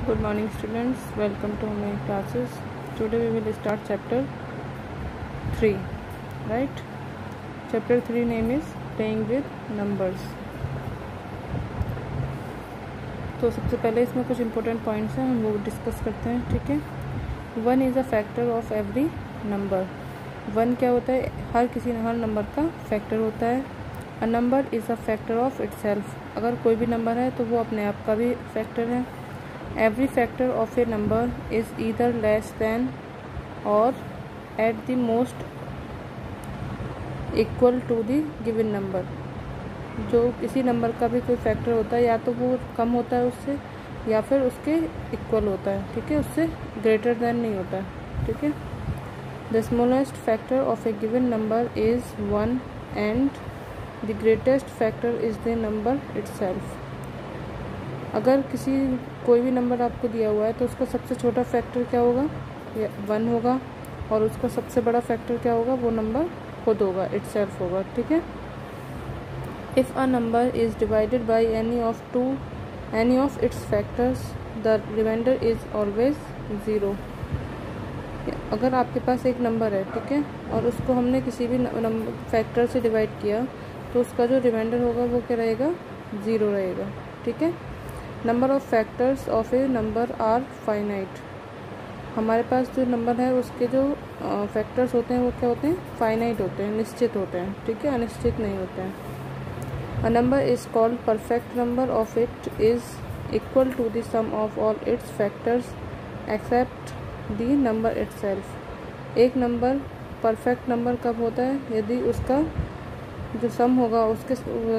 Good morning students, welcome to my classes. Today we will start chapter 3, right? Chapter 3 name is playing with numbers. तो सबसे पहले इसमें कुछ important points हैं, हम वो डिस्कस करते हैं, ठीक है। 1 is a factor of every number. 1 क्या होता है? हर नंबर का फैक्टर होता है। A number is a factor of itself. अगर कोई भी नंबर है तो वो अपने आप का भी फैक्टर है। Every factor of a number is either less than or at the most equal to the given number. जो किसी नंबर का भी कोई फैक्टर होता है या तो वो कम होता है उससे या फिर उसके इक्वल होता है, ठीक है, उससे ग्रेटर देन नहीं होता है, ठीक है। The smallest factor of a given number is 1 and the greatest factor is the number itself. अगर कोई भी नंबर आपको दिया हुआ है तो उसका सबसे छोटा फैक्टर क्या होगा? 1 होगा और उसका सबसे बड़ा फैक्टर क्या होगा? वो नंबर खुद होगा, इटसेल्फ होगा, ठीक है। If a number is divided by any of its factors the remainder is always 0। अगर आपके पास एक नंबर है, ठीक है, और उसको हमने किसी भी फैक्टर से डिवाइड किया तो उसका जो रिमाइंडर होगा वो क्या रहेगा? 0 रहेगा, ठीक है। Number of factors of a number are finite. हमारे पास जो नंबर है उसके जो फैक्टर्स होते हैं वो क्या होते हैं? फाइनाइट होते हैं, निश्चित होते हैं, ठीक है, अनिश्चित नहीं होते हैं। A number is called perfect number of it is equal to the sum of all its factors except the number itself. एक नंबर परफेक्ट नंबर कब होता है? यदि उसका जो सम होगा उसके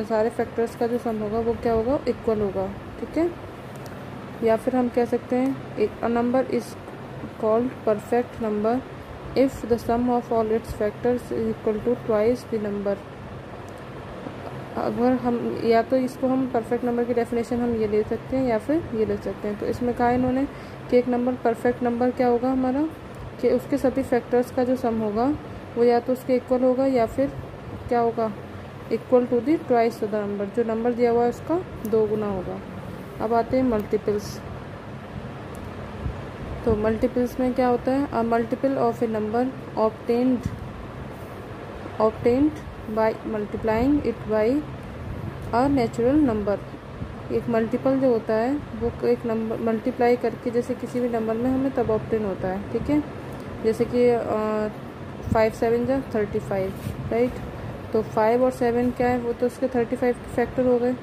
सारे फैक्टर्स का जो सम होगा वो क्या होगा? इक्वल होगा, ठीक है। या फिर हम कह सकते हैं a number is called perfect number if the sum of all its factors is equal to twice the number. अगर हम या तो इसको हम परफेक्ट नंबर की डेफिनेशन हम ये ले सकते हैं या फिर ये ले सकते हैं। तो इसमें कहा इन्होंने कि एक नंबर परफेक्ट नंबर क्या होगा हमारा, कि उसके सभी फैक्टर्स का जो सम होगा वो या तो उसके इक्वल होगा या फिर क्या होगा? Equal to the twice the number. जो नंबर दिया हुआ है उसका 2 गुना होगा। अब आते हैं मल्टीपल्स। तो मल्टीपल्स में क्या होता है? A multiple of a number obtained by multiplying it by a natural number. एक मल्टीपल जो होता है वो एक नंबर मल्टीप्लाई करके जैसे किसी भी नंबर में हमें तब ऑब्टेन होता है, ठीक है। जैसे कि 5 7 जा 35, राइट। तो 5 और 7 क्या है? वो तो उसके 35 के फैक्टर हो गए,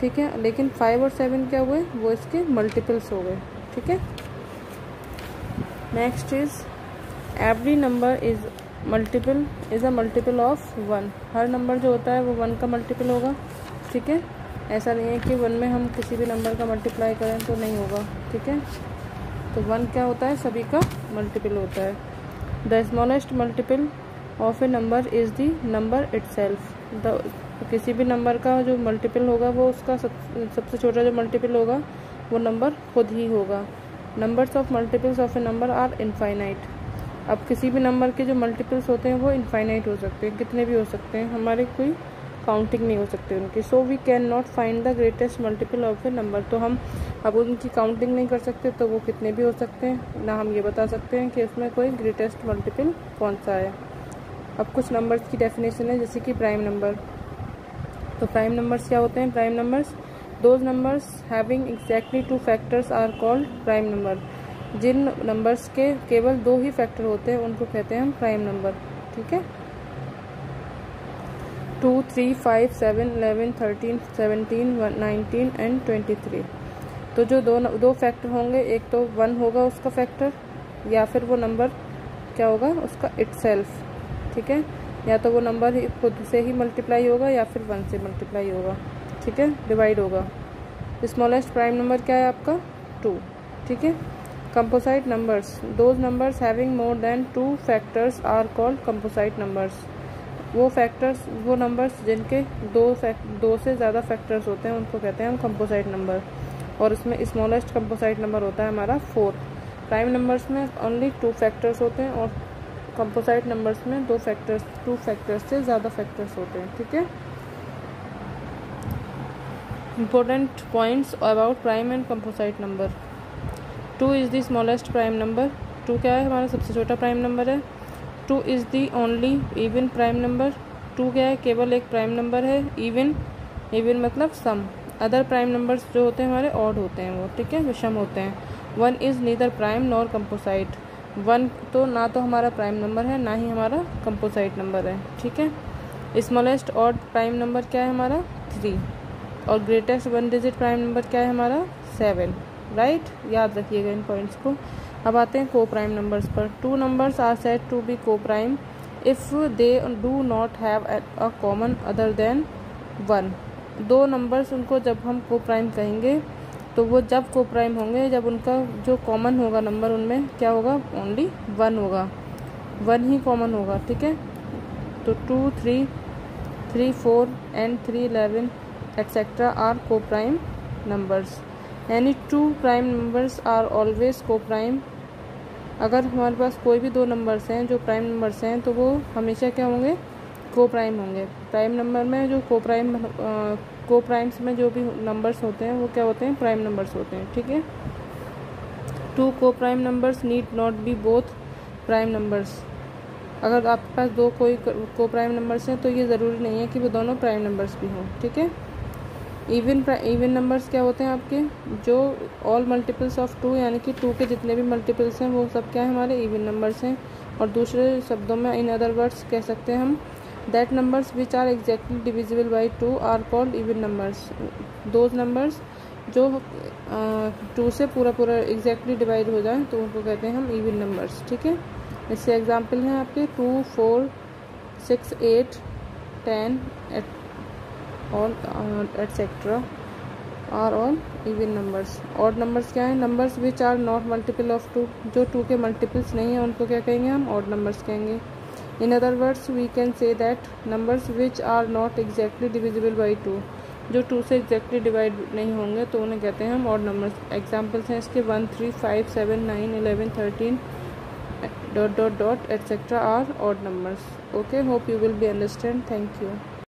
ठीक है। लेकिन 5 और 7 क्या हुए? वो इसके मल्टीपल्स हो गए, ठीक है। Next is every number is a multiple of 1। Her number जो होता है वो 1 का मल्टीपल होगा, ठीक है। ऐसा नहीं है कि 1 में हम किसी भी नंबर का मल्टीप्लाई करें तो नहीं होगा, ठीक है। तो 1 क्या होता है? सभी का मल्टीपल होता है। The smallest multiple of a number is the number itself. किसी भी नंबर का जो मल्टीपल होगा वो उसका सबसे छोटा जो मल्टीपल होगा वो नंबर खुद ही होगा। Numbers of multiples of a number are infinite. अब किसी भी नंबर के जो मल्टीपल्स होते हैं वो इनफाइनाइट हो सकते हैं, कितने भी हो सकते हैं, हमारे कोई काउंटिंग नहीं हो सकती उनकी। So we can not find the greatest multiple of a number. तो हम अब उनकी काउंटिंग नहीं कर सकते, तो वो कितने भी हो सकते हैं, ना हम ये बता सकते हैं कि उसमें कोई ग्रेटेस्ट मल्टीपल कौन सा है। अब कुछ नंबर्स की डेफिनेशन है, जैसे कि प्राइम नंबर। तो प्राइम नंबर्स क्या होते हैं? Prime numbers those numbers having exactly 2 factors are called prime number. जिन नंबर्स के केवल 2 ही फैक्टर होते हैं उनको कहते हैं हम प्राइम नंबर, ठीक है। 2 3 5 7 11 13 17 19 एंड 23। तो जो दो फैक्टर होंगे, एक तो 1 होगा उसका फैक्टर या फिर वो नंबर क्या होगा? उसका इटसेल्फ, ठीक है। या तो वो नंबर ही खुद से ही मल्टीप्लाई होगा या फिर 1 से मल्टीप्लाई होगा, ठीक है, डिवाइड होगा। स्मॉलेस्ट प्राइम नंबर क्या है आपका? 2, ठीक है। Composite numbers those numbers having more than 2 factors are called composite numbers. वो नंबर्स जिनके 2 से ज़्यादा फैक्टर्स होते हैं उनको कहते हैं हम कंपोसाइट नंबर। और इसमें स्मॉलेस्ट कंपोसाइट नंबर होता है हमारा 4। प्राइम नंबर्स में ओनली 2 फैक्टर्स होते हैं और कंपोसाइट नंबर्स में 2 फैक्टर्स से ज़्यादा फैक्टर्स होते हैं, ठीक है। Important points about prime and composite number. 2 is the smallest prime number, 2 क्या है हमारा सबसे छोटा प्राइम नंबर है। 2 is the only even prime number, 2 क्या है केवल एक प्राइम नंबर है। इवन, इवन मतलब सम। अदर प्राइम नंबर्स जो होते हैं हमारे ऑड होते हैं वो, ठीक है, विषम होते हैं। 1 is neither prime nor composite, 1 तो ना तो हमारा प्राइम नंबर है ना ही हमारा कंपोसाइट नंबर है, ठीक है। स्मॉलेस्ट ऑड प्राइम नंबर क्या है हमारा 3, और ग्रेटेस्ट 1 डिजिट प्राइम नंबर क्या है हमारा 7, राइट। याद रखिएगा इन पॉइंट्स को। अब आते हैं को प्राइम नंबर्स पर। 2 numbers are said to be coprime if they do not have a common other than 1। 2 numbers उनको जब हम को प्राइम कहेंगे तो वो जब को प्राइम होंगे जब उनका जो कॉमन होगा नंबर उनमें क्या होगा, ओनली 1 होगा, 1 ही कॉमन होगा, ठीक है। तो 2, 3, 3, 4 एंड 3, 11 एट्सेट्रा आर को प्राइम नंबर्स। यानी 2 प्राइम नंबर्स आर ऑलवेज को प्राइम। अगर हमारे पास कोई भी 2 नंबर्स हैं जो प्राइम नंबर्स हैं तो वो हमेशा क्या होंगे, को प्राइम होंगे। प्राइम नंबर में जो को प्राइम्स में जो भी नंबर्स होते हैं वो क्या होते हैं, प्राइम नंबर्स होते हैं, ठीक है। 2 को prime numbers need not be both prime numbers. अगर आपके पास 2 कोई को प्राइम नंबर्स हैं तो ये ज़रूरी नहीं है कि वो दोनों प्राइम नंबर्स भी हों, ठीक है। इवन नंबर्स क्या होते हैं आपके, जो ऑल मल्टीपल्स ऑफ 2 यानी कि 2 के जितने भी मल्टीपल्स हैं वो सब क्या है हमारे इवन नंबर्स हैं। और दूसरे शब्दों में इन अदर वर्ड्स कह सकते हैं हम that numbers which are exactly divisible by 2 are called even numbers. Those numbers जो 2 से पूरा एग्जैक्टली डिवाइड हो जाए तो उनको कहते हैं हम इवन नंबर्स, ठीक है। इससे एग्जाम्पल हैं आपके 2, 4, 6, 8, 10 all etcetera are all even numbers. Odd numbers क्या है, numbers which are not multiple of 2, जो 2 के मल्टीपल्स नहीं है उनको क्या कहेंगे हम, ऑड नंबर्स कहेंगे। In other words we can say that numbers which are not exactly divisible by 2, जो 2 से एग्जैक्टली डिवाइड नहीं होंगे तो उन्हें कहते हैं हम ऑड नंबर्स। एग्जाम्पल्स हैं इसके 1, 3, 5, 7, 9, 11, 13 dot dot dot etcetera are odd numbers. Okay, hope you will be understand. Thank you.